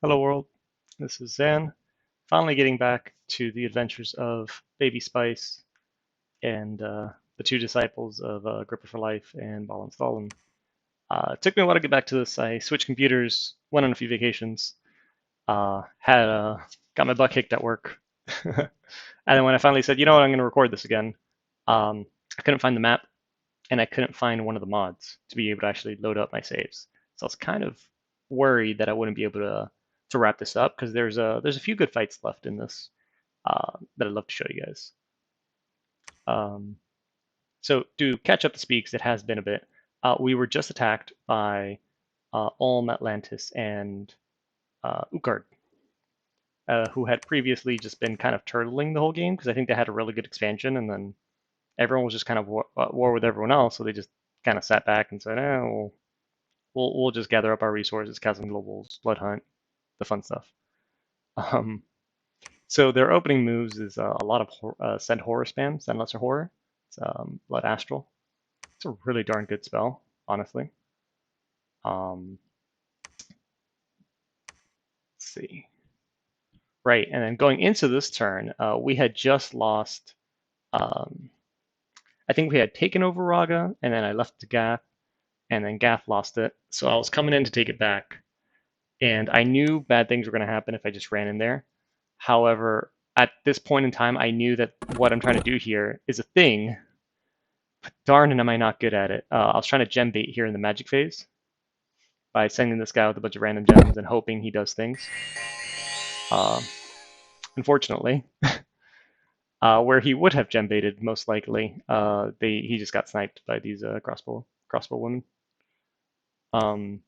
Hello world, this is Zan. Finally getting back to the adventures of Baby Spice and the two disciples of Gripper for Life and Ball and Stalin. It took me a while to get back to this. I switched computers, went on a few vacations, had got my butt kicked at work, and then when I finally said, you know what, I'm going to record this again, I couldn't find the map and I couldn't find one of the mods to be able to actually load up my saves. So I was kind of worried that I wouldn't be able to wrap this up because there's a few good fights left in this that I'd love to show you guys. Um, so to catch up to speed, 'cause it has been a bit, we were just attacked by Ulm, Atlantis, and Utgard, who had previously just been kind of turtling the whole game because I think they had a really good expansion, and then everyone was just kind of war with everyone else, so they just kind of sat back and said, we'll just gather up our resources, Chasm Globals, Blood Hunt, the fun stuff. Um, so their opening moves is a lot of Send Horror spam, Send Lesser Horror. It's Blood Astral. It's a really darn good spell, honestly. Let's see. Right, and then going into this turn, we had just lost. I think we had taken over Raga, and then I left to Gath, and then Gath lost it. So I was coming in to take it back, and I knew bad things were going to happen if I just ran in there. However, at this point in time, I knew that what I'm trying to do here is a thing, but darn it, am I not good at it. I was trying to gem bait here in the magic phase by sending this guy with a bunch of random gems and hoping he does things. Uh, Unfortunately, where he would have gem baited most likely, he just got sniped by these crossbow women, um,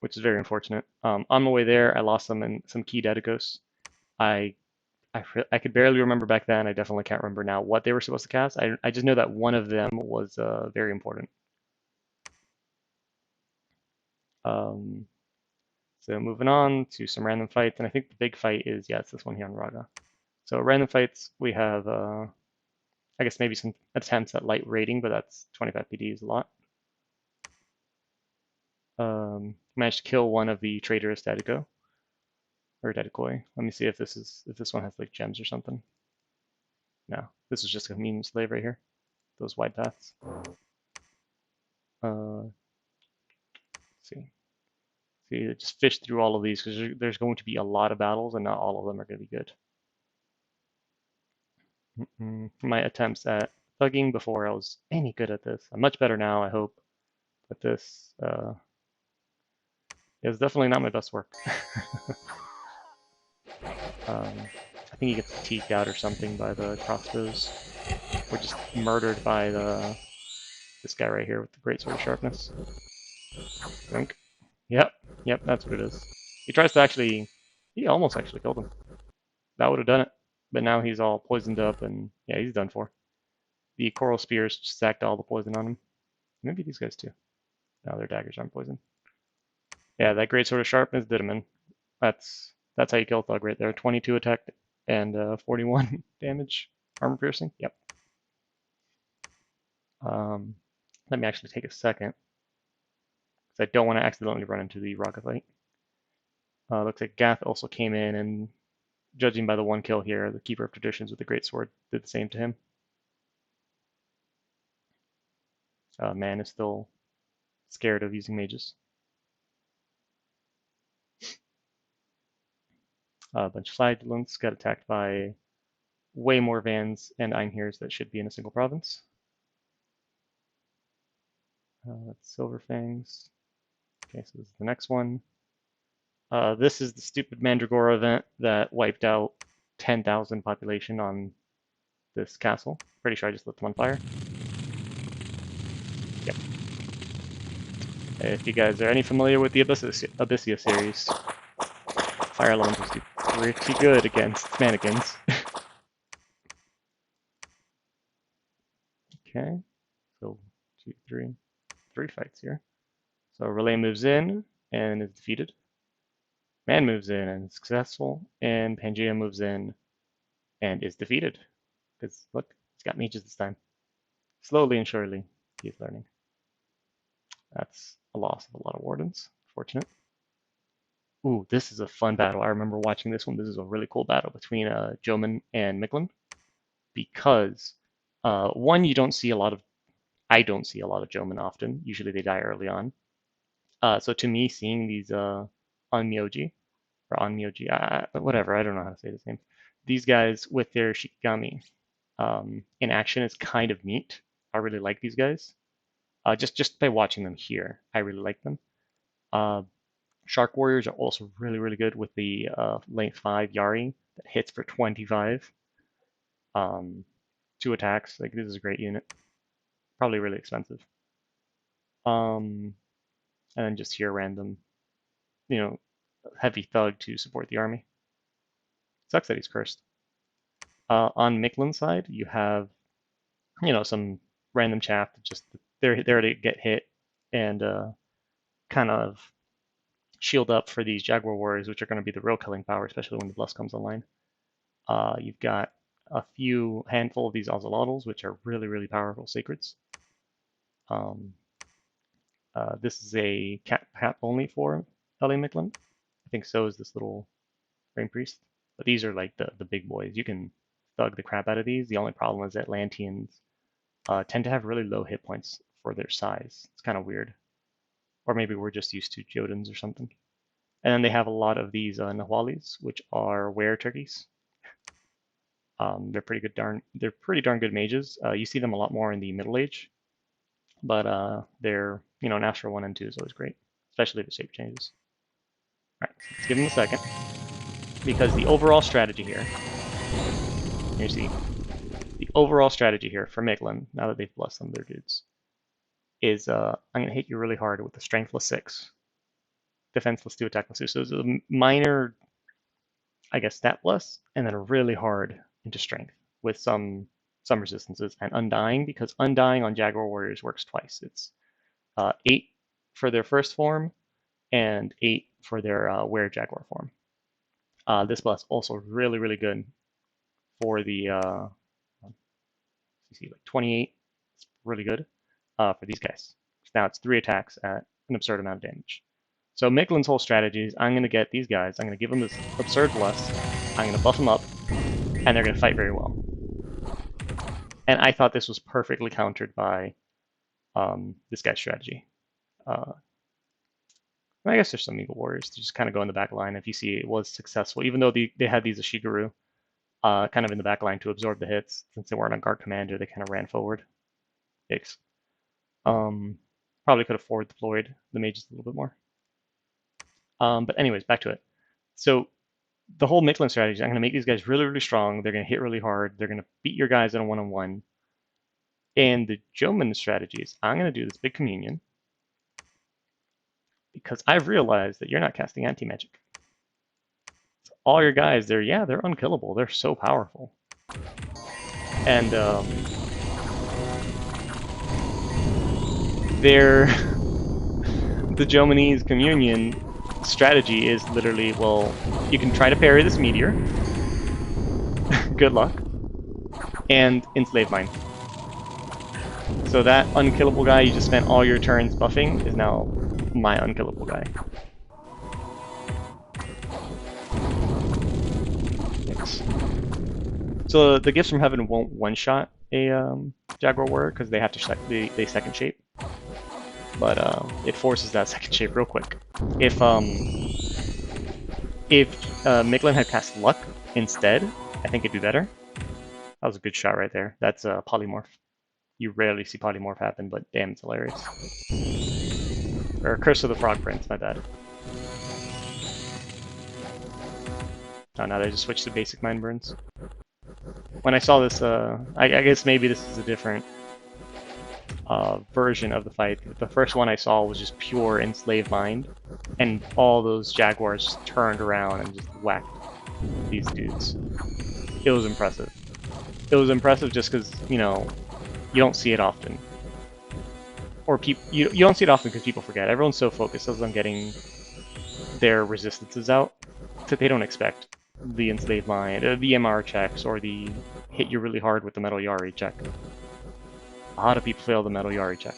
which is very unfortunate. On my way there, I lost some key Dedicos. I I could barely remember back then. I definitely can't remember now what they were supposed to cast. I just know that one of them was very important. Um, so moving on to some random fights, and I think the big fight is, yeah, it's this one here on Raga. So random fights, we have, I guess maybe some attempts at light raiding, but that's 25 PD is a lot. Managed to kill one of the traitorous Dedico, or Dedicoi. Let me see if this one has like gems or something. No, this is just a meme slave right here. Those wide paths. Let's see. See, just fish through all of these because there's going to be a lot of battles and not all of them are going to be good. My attempts at thugging before I was any good at this. I'm much better now, I hope. But this is definitely not my best work. I think he gets fatigued out or something by the crossbows. We're just murdered by this guy right here with the great sword of sharpness. Think. Yep, that's what it is. He tries to he almost actually killed him. That would have done it. But now he's all poisoned up and yeah, he's done for. The coral spears stacked all the poison on him. Maybe these guys too. No, their daggers aren't poisoned. Yeah, that great sword of sharpness did him in. That's how you kill Thug right there. 22 attack and 41 damage. Armor piercing. Yep. Let me actually take a second because I don't want to accidentally run into the rocket fight. Looks like Gath also came in, and judging by the one kill here, the Keeper of Traditions with the great sword did the same to him. Man is still scared of using mages. A bunch of Flagelants got attacked by way more Vans and Einhirs that should be in a single province. That's Silver Fangs. Okay, so this is the next one. This is the stupid Mandragora event that wiped out 10,000 population on this castle. Pretty sure I just lit them on fire. Yep. If you guys are any familiar with the Abyssea series, fire elementals do pretty good against mannequins. Okay, so 2, 3 fights here. So Relay moves in and is defeated. Man moves in and is successful, and Pangea moves in and is defeated. Because look, he's got mages this time. Slowly and surely, he's learning. That's a loss of a lot of wardens. Fortunate. Ooh, this is a fun battle. I remember watching this one. This is a really cool battle between Jomon and Micklin because one, you don't see a lot of I don't see a lot of Jomon often. Usually they die early on. So to me, seeing these Onmyoji or Onmyoji, whatever, I don't know how to say this name. These guys with their Shikigami in action is kind of neat. I really like these guys. Just by watching them here, I really like them. Uh, Shark Warriors are also really, really good with the length 5 Yari that hits for 25. Um, 2 attacks. Like this is a great unit. Probably really expensive. And then just here random, you know, heavy thug to support the army. Sucks that he's cursed. On Micklin's side, you have, some random chaff that just they're there to get hit and kind of shield up for these Jaguar Warriors, which are going to be the real killing power, especially when the Bless comes online. You've got a handful of these Ocelotls, which are really, really powerful sacreds. This is a cap only for LA Micklin. I think so is this little Rain Priest. But these are like the big boys. You can thug the crap out of these. The only problem is that Atlanteans tend to have really low hit points for their size. It's kind of weird. Or maybe we're just used to Jotuns or something. And then they have a lot of these Nahualis, which are were turkeys. They're pretty darn good mages. You see them a lot more in the Middle Age, but they're natural 1 and 2 is always great, especially if the shape changes. All right, let's give them a second because the overall strategy here. You see, the overall strategy here for Micklin, now that they've blessed some of their dudes, is I'm gonna hit you really hard with the Strengthless 6, Defenseless 2, Attackless 2. So it's a minor, I guess, stat plus, and then really hard into Strength with some resistances and Undying, because Undying on Jaguar Warriors works twice. It's 8 for their first form and 8 for their Were Jaguar form. This plus also really, really good for the you see, like 28. It's really good for these guys. Now it's 3 attacks at an absurd amount of damage. So Micklin's whole strategy is I'm going to get these guys, I'm going to give them this absurd bless, I'm going to buff them up, and they're going to fight very well. And I thought this was perfectly countered by this guy's strategy. I guess there's some Eagle Warriors to just kind of go in the back line if you see it was successful, even though they had these Ashigaru kind of in the back line to absorb the hits. Since they weren't on guard commander, they kind of ran forward. Yikes. Probably could have forward deployed the mages a little bit more. But anyways, back to it. So the whole Micklin strategy is I'm going to make these guys really, really strong. They're going to hit really hard. They're going to beat your guys in a one-on-one. And the Jomon strategy is I'm going to do this big communion because I've realized that you're not casting anti-magic. So all your guys, they're unkillable. They're so powerful. And the Jomonese communion strategy is literally, well, you can try to parry this meteor. Good luck. And enslave mine. So that unkillable guy you just spent all your turns buffing is now my unkillable guy. Thanks. So the gifts from heaven won't one-shot a Jaguar Warrior because they have to they second shape. But it forces that second shape real quick. If Micklin had cast Luck instead, I think it'd do better. That was a good shot right there. That's a polymorph. You rarely see polymorph happen, but damn, it's hilarious. Or Curse of the Frog Prince, my bad. Oh, now they just switched to basic mind burns. When I saw this, I guess maybe this is a different version of the fight. The first one I saw was just pure enslave mind, and all those jaguars turned around and just whacked these dudes. It was impressive. It was impressive just because, you don't see it often. Or you don't see it often because people forget. Everyone's so focused on getting their resistances out that they don't expect the enslaved mind, the MR checks, or the hit you really hard with the metal Yari check. A lot of people fail the metal Yari check.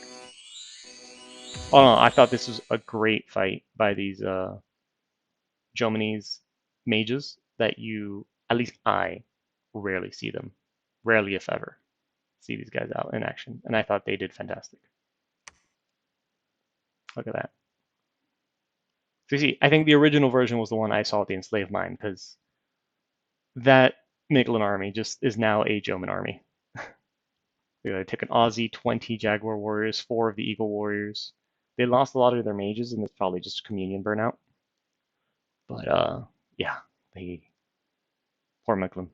Oh no, I thought this was a great fight by these Jomini's mages that at least I rarely see them, rarely if ever, see these guys out in action. And I thought they did fantastic. Look at that. So you see, I think the original version was the one I saw at the Enslaved Mine, because that Miquelin army just is now a Jomin army. They took an Aussie, 20 Jaguar Warriors, 4 of the Eagle Warriors. They lost a lot of their mages, and it's probably just communion burnout. But yeah, they poor Miquelin.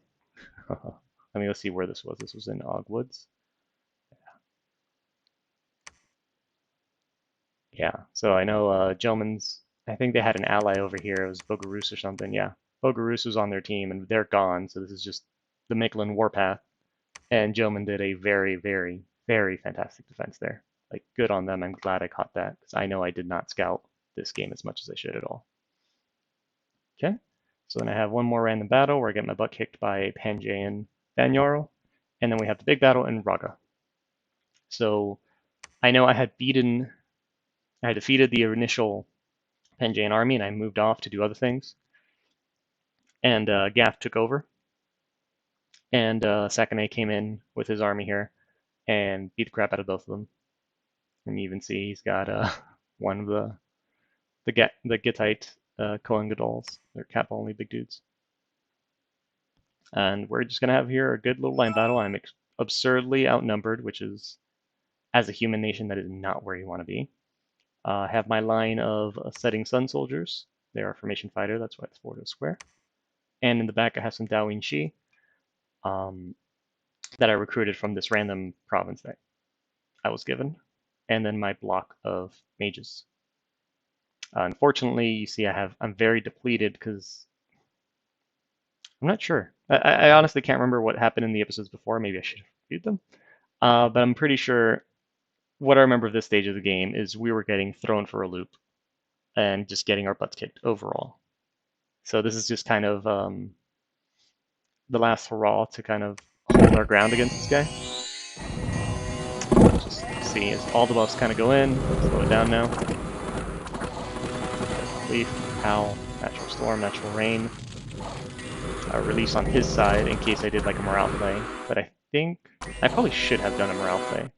Let me go see where this was. This was in Ogwoods. Yeah, so I know Gelman's, I think they had an ally over here. It was Bogarus or something. Yeah, Bogarus was on their team, and they're gone. So this is just the Miquelin warpath. And Gelman did a very, very, very fantastic defense there. Like, good on them. I'm glad I caught that, because I know I did not scout this game as much as I should at all. Okay, so then I have one more random battle where I get my butt kicked by a Pangean Banjarl, and then we have the big battle in Raga. So I know I had defeated the initial Pangean army, and I moved off to do other things. And Gath took over, and Sakane came in with his army here and beat the crap out of both of them. And you even see he's got one of the Gittite Kohen Gadol's. They're cap only big dudes. And we're just gonna have here a good little line battle. I'm absurdly outnumbered, which is, as a human nation, that is not where you want to be. I have my line of setting sun soldiers. They are a formation fighter, that's why it's 4 to a square. And in the back I have some Dawin Shi that I recruited from this random province that I was given. And then my block of mages. Unfortunately, you see I'm very depleted because I'm not sure. I honestly can't remember what happened in the episodes before. Maybe I should have reviewed them. But I'm pretty sure what I remember of this stage of the game is we were getting thrown for a loop and just getting our butts kicked overall. So this is just kind of the last hurrah to kind of hold our ground against this guy. Just see as all the buffs kind of go in. Slow it down now. Leaf, Howl, Natural Storm, Natural Rain. Release on his side in case I did like a morale play, but I think I probably should have done a morale play.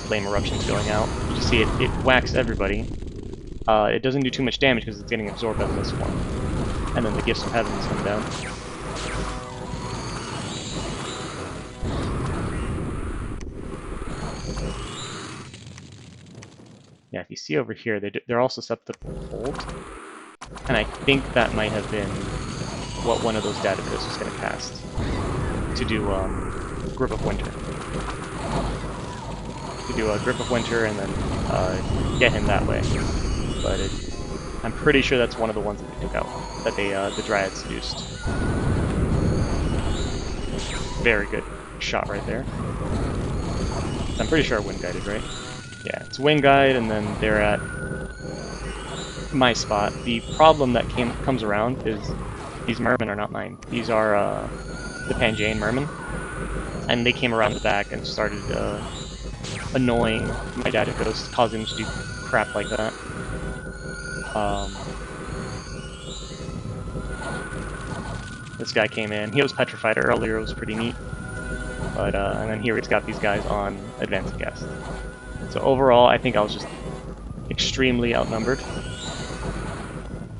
Flame Eruption's going out. You just see it whacks everybody. It doesn't do too much damage because it's getting absorbed by the mist form. And then the Gifts of Heavens come down. Yeah, if you see over here, they're all susceptible to hold. And I think that might have been what one of those database was going to cast to do Grip of Winter. To do a Grip of Winter and then get him that way. But I'm pretty sure that's one of the ones that they took out, that the Dryad seduced. Very good shot right there. I'm pretty sure I wind guided, right? Yeah, it's wind guide, and then they're at my spot. The problem that comes around is these mermen are not mine. These are the Pangean mermen, and they came around the back and started annoying my data ghost, causing him to do crap like that. This guy came in. He was petrified earlier. It was pretty neat. But and then here he's got these guys on advanced guest. So overall, I think I was just extremely outnumbered.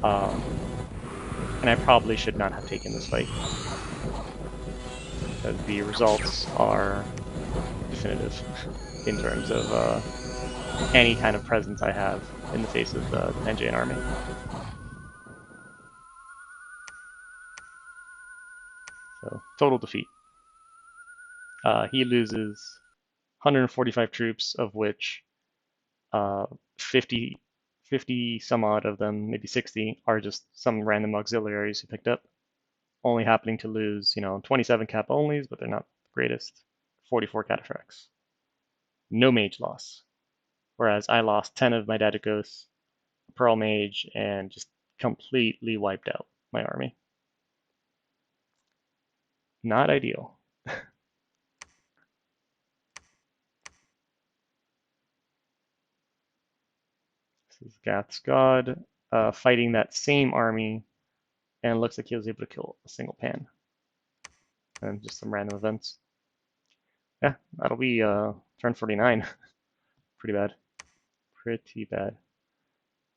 And I probably should not have taken this fight. Because the results are definitive in terms of any kind of presence I have in the face of the Pangean army. So, total defeat. He loses 145 troops, of which 50 some odd of them, maybe 60, are just some random auxiliaries he picked up. Only happening to lose, 27 cap onlys, but they're not the greatest. 44 cataphracts. No mage loss. Whereas I lost 10 of my Daedalus, Pearl Mage, and just completely wiped out my army. Not ideal. This is Gath's god fighting that same army, and it looks like he was able to kill a single pan. And just some random events. Yeah, that'll be turn 49. Pretty bad. Pretty bad.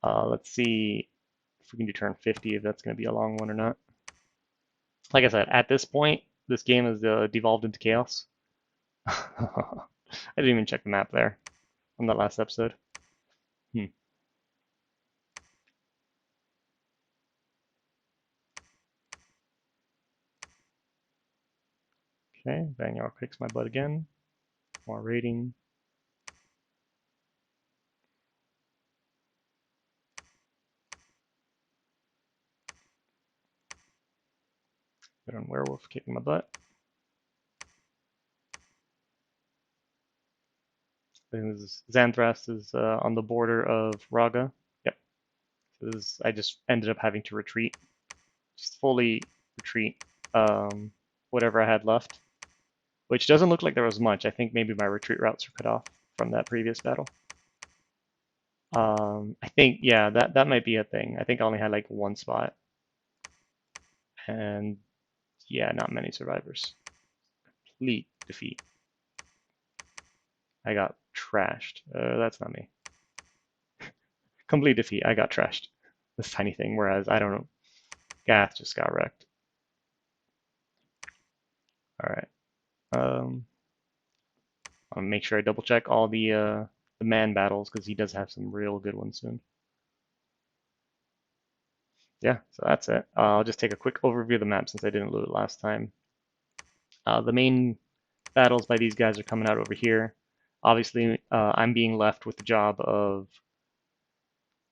Let's see if we can do turn 50, if that's going to be a long one or not. Like I said, at this point, this game has devolved into chaos. I didn't even check the map there on that last episode. Okay, Vanguard kicks my butt again. More rating. Good on Werewolf kicking my butt. Xanthrast is on the border of Raga. Yep. So I just ended up having to retreat. Just fully retreat whatever I had left. Which doesn't look like there was much. I think maybe my retreat routes were cut off from that previous battle. I think, yeah, that might be a thing. I think I only had like one spot. And yeah, not many survivors. Complete defeat. I got trashed. That's not me. Complete defeat. I got trashed. This tiny thing, whereas, I don't know, Gath just got wrecked. Alright. I'll make sure I double check all the man battles, because he does have some real good ones soon. Yeah, so that's it. I'll just take a quick overview of the map since I didn't loot it last time. The main battles by these guys are coming out over here. Obviously, I'm being left with the job of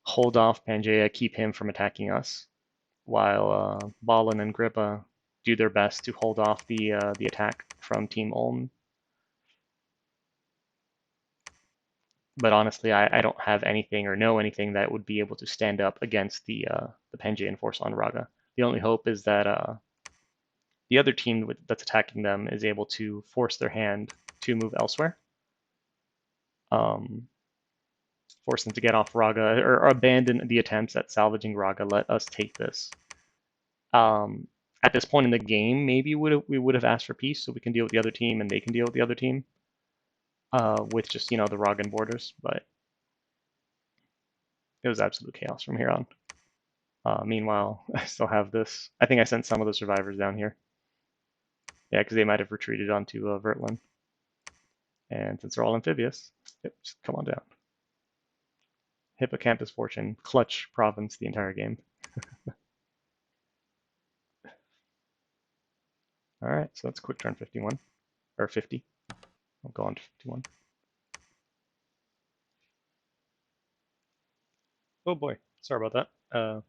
hold off Pangaea, keep him from attacking us, while Balin and Grippa do their best to hold off the attack from Team Ulm. But honestly, I don't have anything or know anything that would be able to stand up against the Pangaean force on Raga. The only hope is that the other team that's attacking them is able to force their hand to move elsewhere. Force them to get off Raga or abandon the attempts at salvaging Raga. Let us take this. At this point in the game, maybe we would have asked for peace so we can deal with the other team and they can deal with the other team with just, the Ragan borders. But it was absolute chaos from here on. Meanwhile, I still have this. I think I sent some of the survivors down here. Yeah, because they might have retreated onto Vertland. And since they're all amphibious, yep, just come on down. Hippocampus Fortune, clutch province the entire game. All right, so that's quick turn 51, or 50. I'll go on to 51. Oh boy, sorry about that. I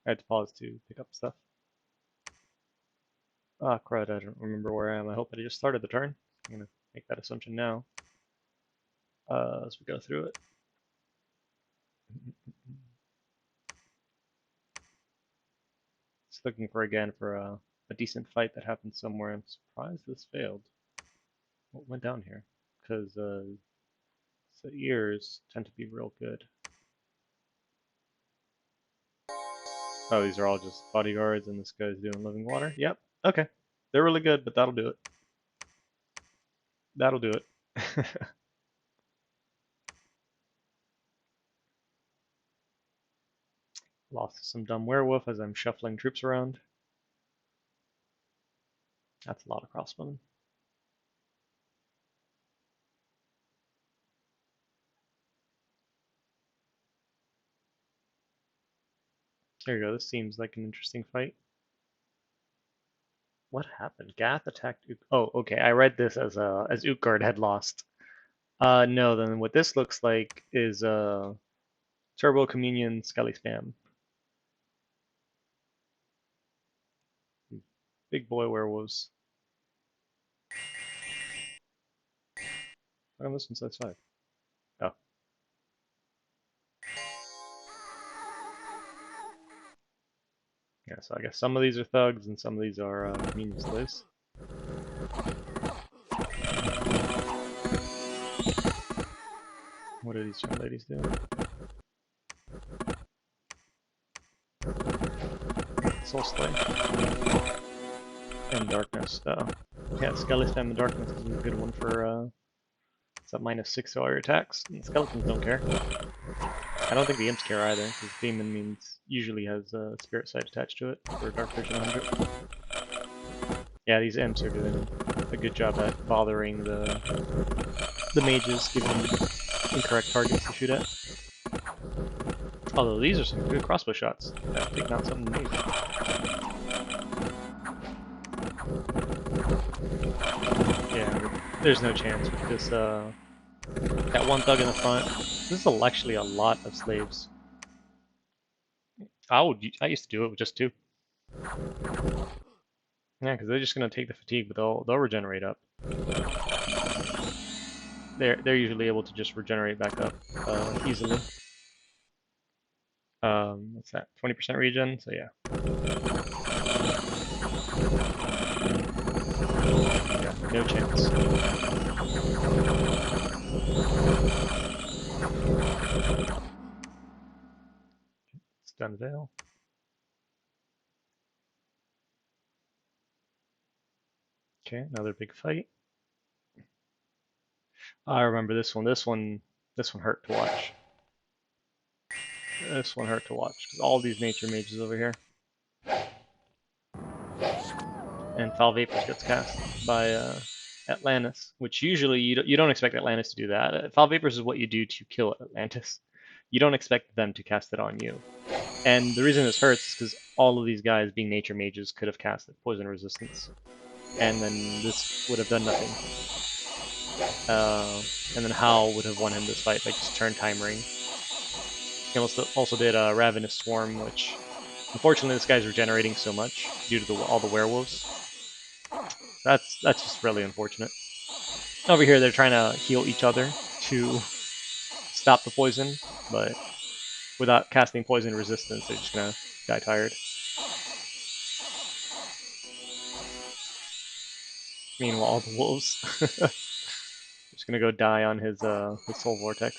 had to pause to pick up stuff. Ah, crud, I don't remember where I am. I hope I just started the turn. I'm gonna make that assumption now as we go through it. Just looking for a decent fight that happened somewhere. I'm surprised this failed. What went down here? Because the ears tend to be real good. Oh, these are all just bodyguards, and this guy's doing living water. Yep. Okay. They're really good, but that'll do it. That'll do it. Lost some dumb werewolf as I'm shuffling troops around. That's a lot of crossbowmen. There you go. This seems like an interesting fight. What happened? Gath attacked. Oh, okay. I read this as Utgard had lost. No. Then what this looks like is Turbo Communion Skelly Spam. Big boy werewolves. Oh, this one's size 5. Oh. Yeah, so I guess some of these are thugs and some of these are communion slaves. What do these two ladies do? Soul Slay. And Darkness. Yeah, Skeleton and Darkness is a good one for it's a -6 to all your attacks. And the skeletons don't care. I don't think the imps care either, because demon means usually has a spirit side attached to it for Dark Vision 100. Yeah, these imps are doing a good job at bothering the mages, giving them incorrect targets to shoot at. Although these are some good crossbow shots. Taking out some mages. Yeah, there's no chance with this. That one thug in the front. This is actually a lot of slaves. I used to do it with just 2. Yeah, because they're just gonna take the fatigue, but they'll regenerate up. They're usually able to just regenerate back up easily. What's that? 20% regen. So yeah. Yeah, no chance. Stun Veil. Okay, another big fight. I remember this one. This one hurt to watch. This one hurt to watch because all these nature mages over here. And Foul Vapors gets cast by Atlantis, which usually you don't expect Atlantis to do that. Foul Vapors is what you do to kill Atlantis. You don't expect them to cast it on you. And the reason this hurts is because all of these guys, being nature mages, could have casted poison resistance, and then this would have done nothing. And then Hal would have won him this fight by just turn timering. He also did a Ravenous Swarm, which unfortunately this guy's regenerating so much due to all the werewolves. That's just really unfortunate. Over here they're trying to heal each other to stop the poison, but without casting poison resistance, they're just gonna die tired. Meanwhile, all the wolves just gonna go die on his soul vortex.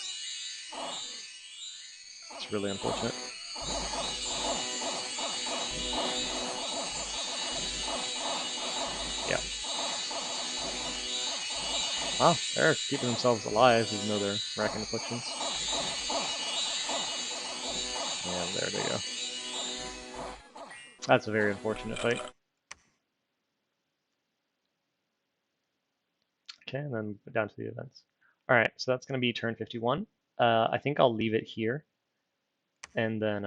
It's really unfortunate. Yeah. Wow, they're keeping themselves alive even though they're racking afflictions. And there they go. That's a very unfortunate fight. Okay, and then down to the events. Alright, so that's going to be turn 51. I think I'll leave it here and then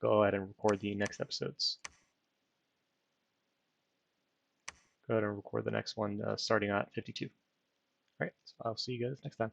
go ahead and record the next episodes. Go ahead and record the next one starting at 52. Alright, so I'll see you guys next time.